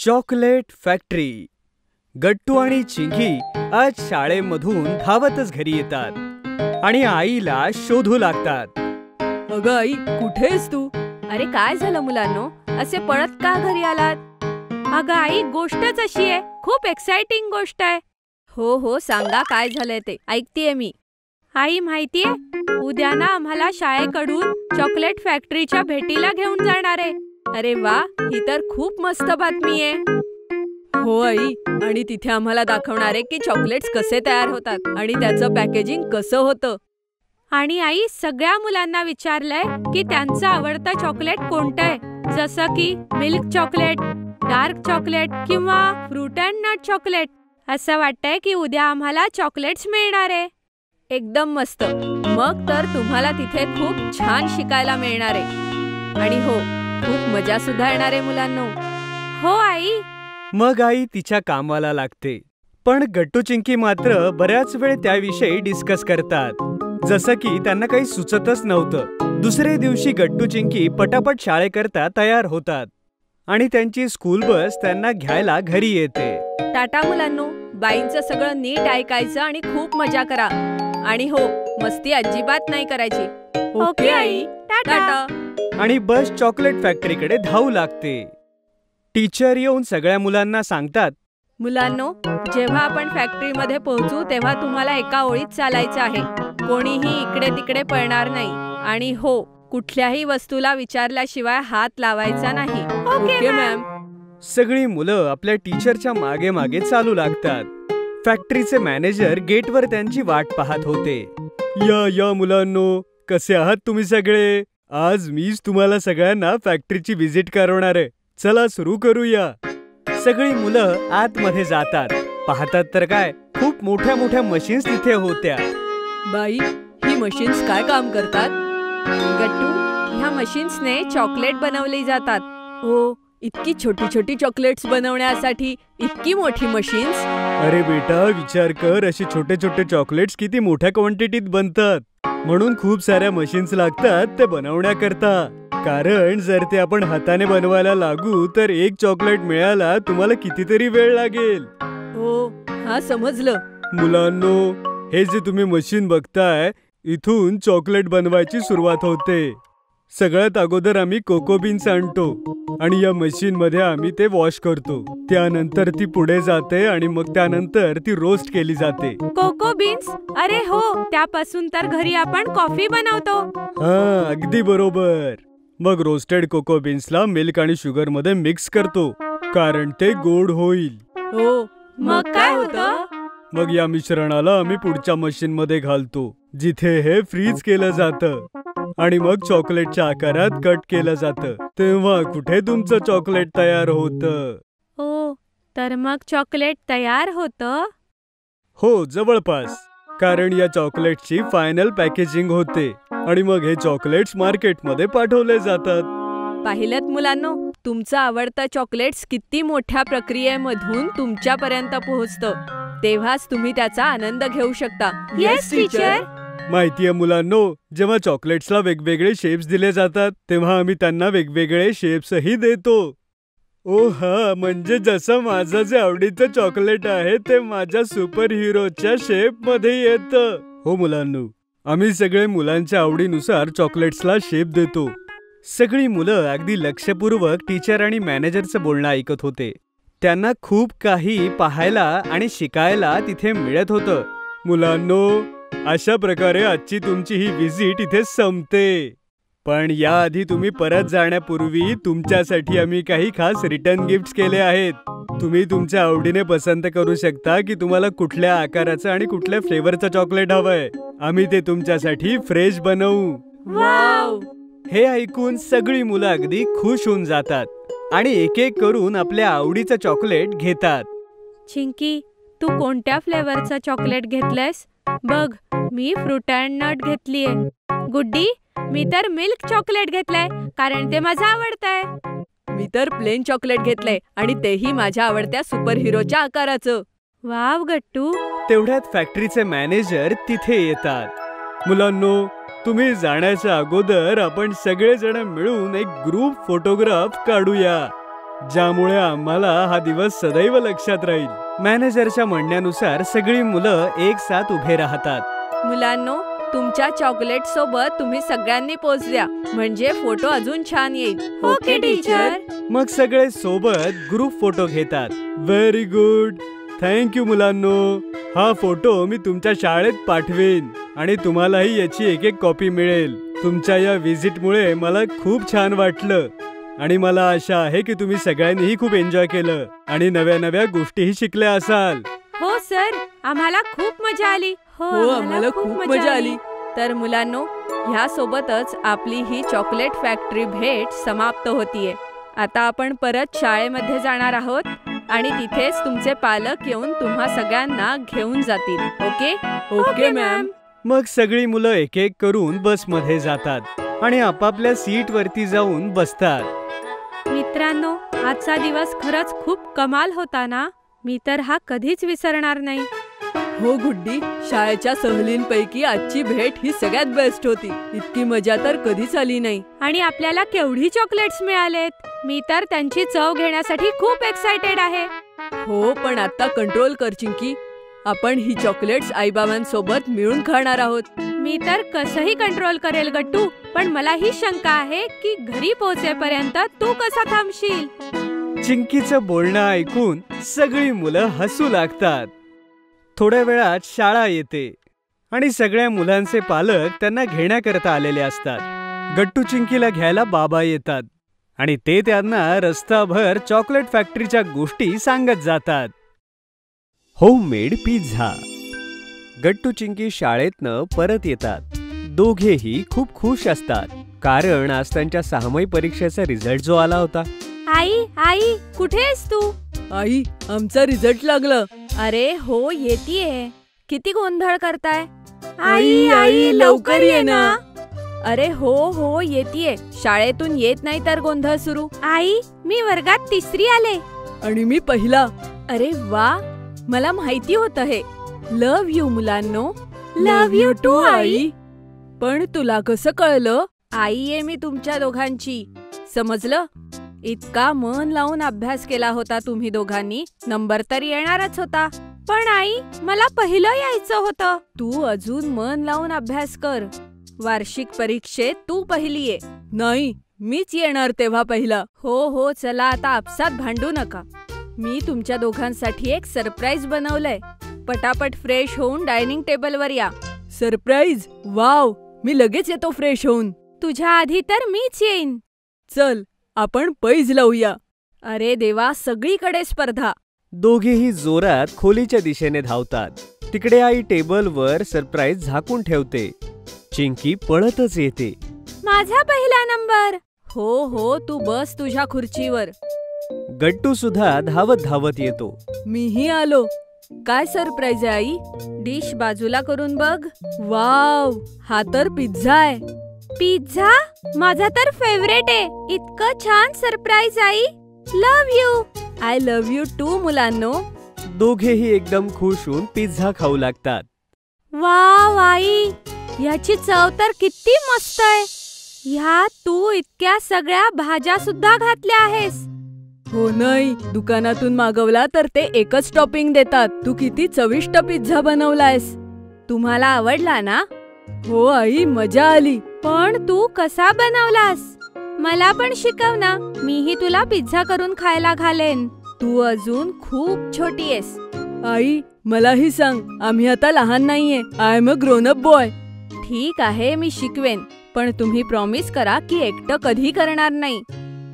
Chocolate factory. गट्टू आणि चिंकी आज शाळेमधून धावतच घरी येतात आणि आईला शोधू लागतात. अगं आई, कुठेस तू? अरे काय झालं मुलांनो, असे पळत का घरी आलात? अगं आई, गोष्टच अशी आहे, खूप एक्साइटिंग गोष्ट आहे. हो हो, सांगा काय झालंय ते, ऐकतेय मी. आई माहितीये, उद्या ना आम्हाला शाळेकडून चॉकलेट फॅक्टरीच्या भेटीला घेऊन जाणार आहे. अरे वा, ही तर खूप मस्त बातमी आहे. हो आई, आणि तिथे आम्हाला दाखवणार आहे की चॉकलेट्स कसे तयार होतात आणि त्याचं पॅकेजिंग कसं होतं. आणि आई, सगळ्या मुलांना विचारलंय की त्यांचं आवडतं चॉकलेट कोणतं आहे, जसं की मिल्क चॉकलेट, डार्क चॉकलेट किंवा फ्रूट अँड नट चॉकलेट. असं वाटतंय की उद्या आम्हाला चॉकलेट्स मिळणार आहे. एकदम मस्त. मग तर तुम्हाला तिथे खूप छान शिकायला मिळणार आहे आणि हो, खूप मजा सुद्धा येणार आहे मुलांनो. हो आई. मग आई तिच्या कामाला लागते, पण गट्टू चिंकी मात्र बऱ्याच वेळ त्याविषयी डिस्कस करतात, जसं की त्यांना काही सुचतच नव्हतं. दुसरे दिवशी गट्टू चिंकी पटापट शाळेकरता तयार होतात आणि त्यांची स्कूल बस त्यांना घ्यायला घरी येते. टाटा मुलांनो, बाईंचं सगळं नीट ऐकायचं आणि खूप मजा करा. आणि हो, मस्ती अजिबात नाही करायची. Okay I, Tata. आणि बस चॉकलेट फॅक्टरीकडे धावू लागते. टीचर येऊन सगळ्या मुलांना सांगतात, मुलांनो, जेव्हा आपण फॅक्टरीमध्ये पोहोचू तेव्हा तुम्हाला एका ओळीत चालायचं आहे. कोणीही इकडे तिकडे पळणार नाही. आणि हो, कुठल्याही वस्तूला विचारल्याशिवाय हात लावायचा नाही. Okay ma'am. सगळी मुलं आपल्या टीचरच्या मागे मागे चालू लागतात. फॅक्टरीचे मॅनेजर गेटवर त्यांची वाट पाहत होते. या मुलांनो, कसे आहात तुम्ही सगळे? आज मीच तुम्हाला सगळ्यांना फॅक्टरीची व्हिजिट करवणार आहे. चला सुरू करूया. सगळी मुलं आतमध्ये जातात. पाहतात तर काय, खूप मोठ्या मोठ्या मशीन्स तिथे होत्या. बाई, ही मशीन्स काय काम करतात? गट्टू, ह्या मशीन्सने चॉकलेट बनवली जातात. हो, इतकी छोटी छोटी चॉकलेट्स बनवण्यासाठी इतकी मोठी मशीन्स? अरे बेटा, विचार कर, असे छोटे छोटे चॉकलेट्स किती मोठ्या क्वांटिटीत बनतात. म्हणून खूप साऱ्या मशीन्स लागतात ते बनवण्याकरता. कारण जर ते आपण हाताने बनवायला लागू तर एक चॉकलेट मिळायला तुम्हाला कितीतरी वेळ लागेल. हो, हा समजलं. मुलांनो, हे जे तुम्ही मशीन बघताय, इथून चॉकलेट बनवायची सुरुवात होते. सगळ्यात अगोदर आम्ही कोको बीन्स आणतो आणि या मशीन मध्ये आम्ही ते वॉश करतो. त्यानंतर ती पुढे जाते आणि मग त्यानंतर ती रोस्ट केली जाते. Cocoa beans? अरे हो, त्यापासून तर घरी आपण कॉफी बनवतो. हा, अगदी बरोबर. मग रोस्टेड कोको बीन्सला मिल्क आणि शुगर मध्ये मिक्स करतो, कारण ते गोड होईल. हो, मग काय होतं? मग या मिश्रणाला आम्ही पुढच्या मशीन मध्ये घालतो, जिथे हे फ्रीज केलं जातं आणि मग चॉकलेटच्या आकारात कट केलं जातं. तेव्हा कुठे तुमचं चॉकलेट तयार होतं. हो, तर मग चॉकलेट तयार होतं? हो, जवळपास. कारण या चॉकलेटची फायनल पॅकेजिंग होते आणि मग हे चॉकलेट्स मार्केटमध्ये पाठवले जातात. पाहिलत मुलांनो, तुमचं आवडतं चॉकलेट्स किती मोठ्या प्रक्रियेमधून तुमच्यापर्यंत पोहोचतं. तेव्हाच तुम्ही त्याचा आनंद घेऊ शकता. Yes teacher. माहितीये मुलांनो, जेव्हा चॉकलेट्सला वेगवेगळे शेप्स दिले जातात तेव्हा आम्ही त्यांना वेगवेगळे शेप्सही देतो. ओ हा, म्हणजे जसं माझं जे आवडीचं चॉकलेट आहे ते माझ्या सुपर हिरोच्या शेप मध्ये येतं. हो मुलांनो, आम्ही सगळे मुलांच्या आवडीनुसार चॉकलेट्सला शेप देतो. सगळी मुलं अगदी लक्षपूर्वक टीचर आणि मॅनेजरचं बोलणं ऐकत होते. त्यांना खूप काही पाहायला आणि शिकायला तिथे मिळत होतं. मुलांनो, अशा प्रकारे आजची तुमची ही व्हिजिट इथे संपते. पण याआधी तुम्ही परत जाण्यापूर्वी तुमच्यासाठी आम्ही काही खास रिटर्न गिफ्ट्स केले आहेत. तुम्ही तुमच्या आवडीने पसंत करू शकता की तुम्हाला कुठल्या आकाराचं आणि कुठल्या फ्लेवरचं चॉकलेट हवंय. आम्ही ते तुमच्यासाठी फ्रेश बनवू. वाव! हे ऐकून सगळी मुलं अगदी खुश होऊन जातात आणि एक एक करून आपल्या आवडीचं चॉकलेट घेतात. चिंकी, तू कोणत्या फ्लेवरचं चॉकलेट घेतलंयस? बघ, मी फ्रूट अँड नट घेतलीये. गुड्डी, मी तर मिल्क चॉकलेट घेतलंय, कारण ते माझं आवडतंय. मी तर प्लेन चॉकलेट घेतलंय आणि तेही माझ्या आवडत्या सुपर हिरोच्या आकाराचं. वाव गट्टू. तेवढ्यात फॅक्टरीचे मॅनेजर तिथे येतात. मुलांनो, तुम्ही जाण्याच्या अगोदर आपण सगळेजण मिळून एक ग्रुप फोटोग्राफ काढूया. ज्यामुळे आम्हाला हा दिवस सदैव लक्षात राहील. मॅनेजरच्या म्हणण्यानुसार सगळी मुलं एक साथ उभे राहतात. मुलांनो, तुमच्या चॉकलेट सोबत तुम्ही सगळ्यांनी पोज द्या, म्हणजे फोटो अजून छान येईल. Okay teacher. मग सगळे सोबत ग्रुप फोटो घेतात. Very good. थँक्यू मुलांनो. हा फोटो मी तुमच्या शाळेत पाठवेन आणि तुम्हालाही याची एक कॉपी मिळेल. तुमच्या या व्हिजिटमुळे मला खूप छान वाटलं आणि मला आशा आहे की तुम्ही सगळ्यांनीही खूप एन्जॉय केलं आणि नव्या नव्या गोष्टीही शिकल्या असाल. हो सर, आम्हाला खूप मजा आली. हो, आम्हाला खूप मजा आली. तर मुलांनो, ह्या सोबतच आपली ही चॉकलेट फॅक्टरी भेट समाप्त होतीये. आता आपण परत शाळेमध्ये जाणार आहोत आणि तिथेच तुमचे पालक येऊन तुम्हा सगळ्यांना घेऊन जातील. ओके? Okay ma'am. मग सगळी मुलं एक एक करून बसमध्ये जातात आणि आपापल्या सीट वरती जाऊन बसतात. मित्रांनो, आजचा दिवस खरंच खूप कमाल होता ना. मी तर हा कधीच विसरणार नाही. हो गुड्डी, शाळेच्या सहलींपैकी आजची भेट ही सगळ्यात बेस्ट होती. इतकी मजा तर कधीच आली नाही. आणि आपल्याला केवढी चॉकलेट्स मिळालेत. मी तर त्यांची चव घेण्यासाठी खूप एक्साइटेड आहे. हो, पण आता कंट्रोल कर चिंकी. आपण ही चॉकलेट्स आईबाबांसोबत मिळून खाणार आहोत. मी तर कसंही कंट्रोल करेल गट्टू, पण मला ही शंका आहे की घरी पोहोचेपर्यंत तू कसा थांबशील. चिंकीचं बोलणं ऐकून सगळी मुलं हसू लागतात. थोड्या वेळात शाळा येते आणि सगळ्या मुलांचे पालक त्यांना घेण्याकरता आलेले असतात. गट्टू चिंकीला घ्यायला बाबा येतात आणि ते त्यांना रस्ताभर चॉकलेट फॅक्टरीच्या गोष्टी सांगत जातात. Homemade pizza. गट्टू चिंकी शाळेतनं परत येतात. दोघेही खूप खुश असतात कारण आज त्यांच्या 6वी परीक्षेचा रिझल्ट जो आला होता. आई, आई, कुठे आहेस तू? आई, आमचा रिझल्ट लागला. अरे हो, येतीये. किती गोंधळ करताय? आई, आई, लवकर ये ना. अरे हो हो, येतीये. शाळेतून येत नाही तर गोंधळ सुरू. आई, मी वर्गात 3री आले. आणि मी पहिला. अरे वा, मला माहिती होतं हे. लव्ह यू मुलांनो. लव्ह यू टू आई. पण तुला कसं कळलं? आई आहे मी तुमच्या दोघांची. समजलं? इतका मन लावून अभ्यास केला होता तुम्ही दोघांनी, नंबर तर येणारच होता. पण आई, मला पहिलं यायचं होतं. तू अजून मन लावून अभ्यास कर. वार्षिक परीक्षेत तू पहिली ये. नाही, मीच येणार तेव्हा पहिला. हो हो, चला आता आपसात भांडू नका. मी तुमच्या दोघांसाठी एक सरप्राईज बनवलंय. पटापट फ्रेश होऊन डायनिंग टेबलवर या. सरप्राईज? वाव, मी लगेच येतो फ्रेश होऊन. तुझ्या आधी तर मीच येईन. चल, आपण पैज लावूया. अरे देवा, सगळीकडे स्पर्धा. दोघेही जोरात खोलीच्या दिशेने धावतात. तिकडे आई टेबलवर सरप्राईज झाकून ठेवते. चिंकी पळतच येते. माझा पहिला नंबर. हो हो, तू बस तुझ्या खुर्चीवर. गट्टू सुद्धा धावत धावत येतो. मीही आलो. काय सरप्राईज आहे आई? डिश बाजूला करून बघ. वाव, हा तर पिझ्झा आहे. पिझ्झा? माझा तर फेवरेट आहे. इतकं छान सरप्राईज आई. Love you. I love you too मुलांनो. दोघेही एकदम खुश होऊन पिझ्झा खाऊ लागतात. वाव आई, याची चव तर किती मस्त आहे. ह्यात तू इतक्या सगळ्या भाज्या सुद्धा घातल्या आहेस. हो नाही, दुकानातून मागवला तर ते एकच टॉपिंग देतात. तू किती चविष्ट पिझ्झा बनवलायस. तुम्हाला आवडला ना? हो आई, मजा आली. पण तू कसा बनवलास? मला पण शिकव ना. मीही तुला पिझ्झा करून खायला घालेन. तू अजून खूप छोटी आहेस. आई, मलाही सांग. आम्ही आता लहान नाहीये. I am a grown up boy. ठीक आहे, मी शिकवेन. पण तुम्ही प्रॉमिस करा की एकटं कधी करणार नाही.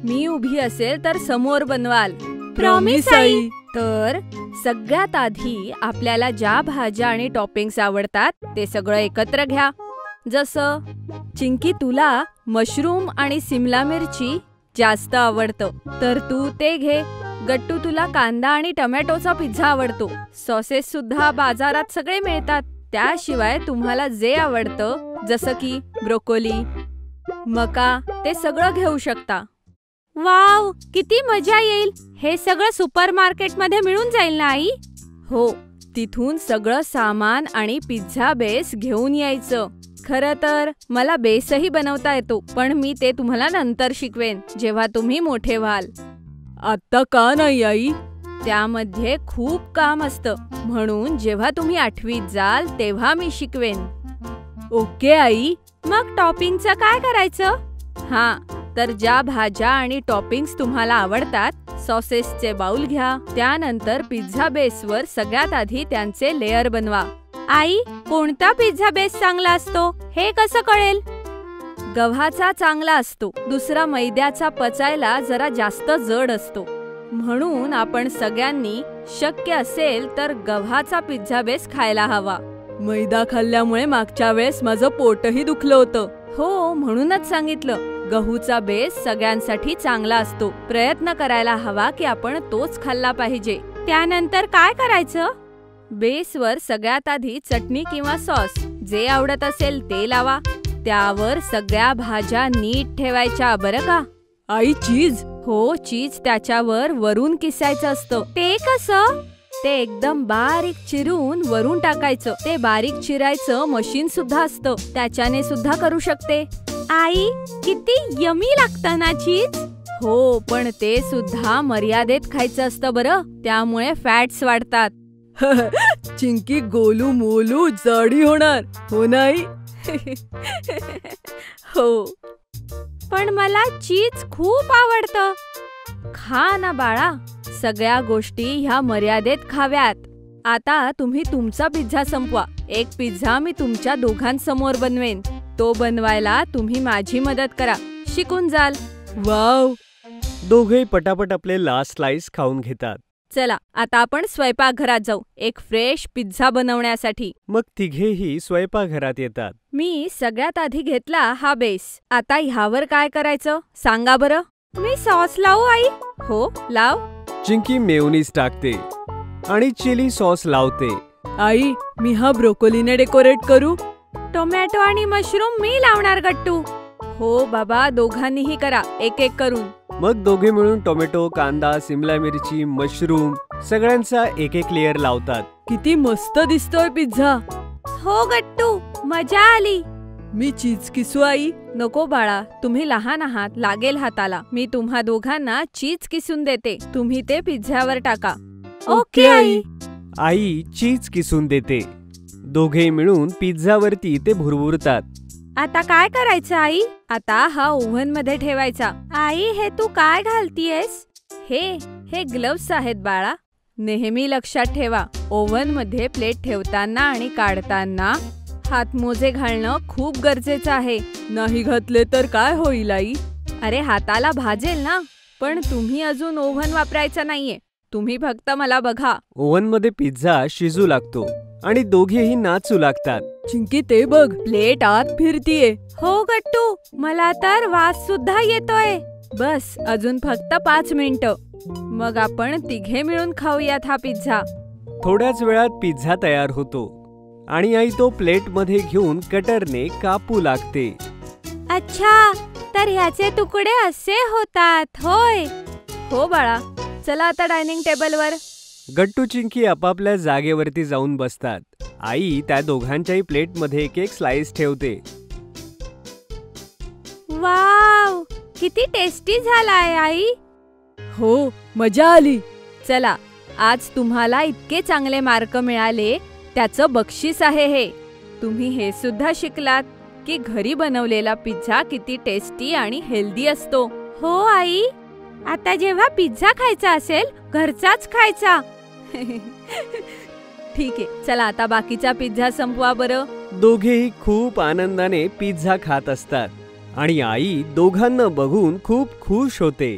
मी उभी असेल तर समोर बनवाल. Promise I. तर सगळ्यात आधी आपल्याला ज्या भाज्या आणि टॉपिंग्स आवडतात ते सगळं एकत्र घ्या. जसं चिंकी, तुला मशरूम आणि सिमला मिरची जास्त आवडतं तर तू ते घे. गट्टू, तुला कांदा आणि टोमॅटोचा पिझ्झा आवडतो. सॉसेस सुद्धा बाजारात सगळे मिळतात. त्याशिवाय तुम्हाला जे आवडतं जसं की ब्रोकोली, मका, ते सगळं घेऊ शकता. वाव, किती मजा येईल. हे सगळं सुपरमार्केटमध्ये मिळून जाईल ना आई? हो, तिथून सगळं सामान आणि पिझ्झा बेस घेऊन यायचं. खरं तर मला बेसही बनवता येतो, पण मी ते तुम्हाला नंतर शिकवेन जेव्हा तुम्ही मोठे व्हाल. आता का नाही आई? त्यामध्ये खूप काम असतं, म्हणून जेव्हा तुम्ही 8वीत जाल तेव्हा मी शिकवेन. Okay I. मग टॉपिंगचं काय करायचं? हा, तर ज्या भाज्या आणि टॉपिंग्स तुम्हाला आवडतात, सॉसेसचे बाउल घ्या. त्यानंतर पिझ्झा बेसवर सगळ्यात आधी त्यांचे लेयर बनवा. आई, कोणता पिझ्झा बेस चांगला असतो हे कसं कळेल? गव्हाचा चांगला असतो. दुसरा मैद्याचा पचायला जरा जास्त जड असतो. म्हणून आपण सगळ्यांनी शक्य असेल तर गव्हाचा पिझ्झा बेस खायला हवा. मैदा खाल्ल्यामुळे मागच्या वेळेस माझं पोटही दुखलं होतं. हो, म्हणूनच सांगितलं. गहूचा बेस सगळ्यांसाठी चांगला असतो. प्रयत्न करायला हवा की आपण तोच खाल्ला पाहिजे. त्यानंतर काय करायचं? बेसवर सगळ्यात आधी चटणी किंवा सॉस जे आवडत असेल ते लावा. त्यावर सगळ्या भाज्या नीट ठेवायच्या, बरं का? आई, चीज? हो, चीज त्याच्यावर वरून किसायचं असतं. ते कसं? ते एकदम बारीक चिरून वरून टाकायचं. ते बारीक चिरायचं मशीन सुद्धा असतं, त्याच्याने सुद्धा करू शकते. आई, किती यमी लागतं ना चीज? हो, पण ते सुद्धा मर्यादेत खायचं असतं बरं, त्यामुळे फॅट्स वाढतात. चिंकी गोलू मोलू जाडी होणार, हो नाही? हो, पण मला चीज खूप आवडतं. खा ना बाळा, सगळ्या गोष्टी ह्या मर्यादेत खाव्यात. आता तुम्ही तुमचा पिझ्झा संपवा. एक पिझ्झा मी तुमच्या दोघांसमोर बनवेन. तो बनवायला तुम्ही माझी मदत करा, शिकून जाल. वाव. दोघे पटापट आपले लास्ट स्लाइस खाऊन घेतात. चला, आता आपण स्वयंपाकघरात जाऊ एक फ्रेश पिझ्झा बनवण्यासाठी. मग तिघेही स्वयंपाकघरात येतात. मी सगळ्यात आधी घेतला हा बेस. आता ह्यावर काय करायचं सांगा बरं? मी सॉस लावू आई? हो, लाव. चिंकी मेयोनीज टाकते आणि चिली सॉस लावते. आई, मी हा ब्रोकोलीने डेकोरेट करू? टोमॅटो आणि मशरूम मी लावणार गट्टू. हो बाबा, दोघांनीही करा, एक एक करून. मग दोघे मिळून टोमॅटो, कांदा, सिमला मिरची, मशरूम सगळ्यांचा एक एक लेयर लावतात. किती मस्त दिसतोय पिझ्झा. हो गट्टू, मजा आली. मी चीज किसू आई? नको बाळा, तुम्ही लहान आहात, लागेल हाताला. मी तुम्हा दोघांना चीज किसून देते, तुम्ही ते पिझ्झ्यावर टाका. Okay I. आई चीज किसून देते. दोघे मिळून पिझ्झावरती ते भुरभुरतात. आता काय करायचं आई? आता हा ओव्हन मध्ये ठेवायचा. आई, हे तू काय घालतीयस? हे ग्लव्स आहेत बाळा. नेहमी लक्षात ठेवा, ओव्हन मध्ये प्लेट ठेवताना आणि काढताना हातमोजे घालणं खूप गरजेचं आहे. नाही घातले तर काय होईल आई? अरे, हाताला भाजेल ना. पण तुम्ही अजून ओव्हन वापरायचा नाहीये. तुम्ही फक्त मला बघा. ओव्हन मध्ये पिझ्झा शिजू लागतो आणि दोघेही नाचू लागतात. चिंकी, ते बघ, प्लेट आत फिरतीये. हो गट्टू, मला तर वास सुद्धा येतोय. बस, अजून फक्त 5 मिनिटं. मग आपण तिघे मिळून खाऊयात हा पिझ्झा. थोड्याच वेळात पिझ्झा तयार होतो आणि आई तो प्लेट मध्ये घेऊन कटरने कापू लागते. अच्छा, तर ह्याचे तुकडे असे होतात होय? हो बाळा. चला आता डायनिंग टेबलवर. गट्टू, चिंकी आपापल्या जागेवरती जाऊन बसतात. आई त्या दोघांच्याही प्लेट मध्ये एक एक स्लाइस ठेवते. वाव, किती टेस्टी झालाय आई. हो, मजा आली. चला, आज तुम्हाला इतके चांगले मार्क मिळाले, त्याचं बक्षीस आहे हे. तुम्ही हे सुद्धा शिकलात की घरी बनवलेला पिझ्झा किती टेस्टी आणि हेल्दी असतो. हो आई, आता जेव्हा पिझ्झा खायचा असेल, घरचाच खायचा. ठीक आहे, चला आता बाकीचा पिझ्झा संपवा बरं. दोघेही खूप आनंदाने पिझ्झा खात असतात आणि आई दोघांना बघून खूप खुश होते.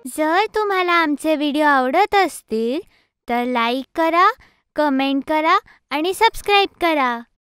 जर तुम्हाला आमचे व्हिडिओ आवडत असतील तर लाईक करा, कमेंट करा आणि सबस्क्राईब करा.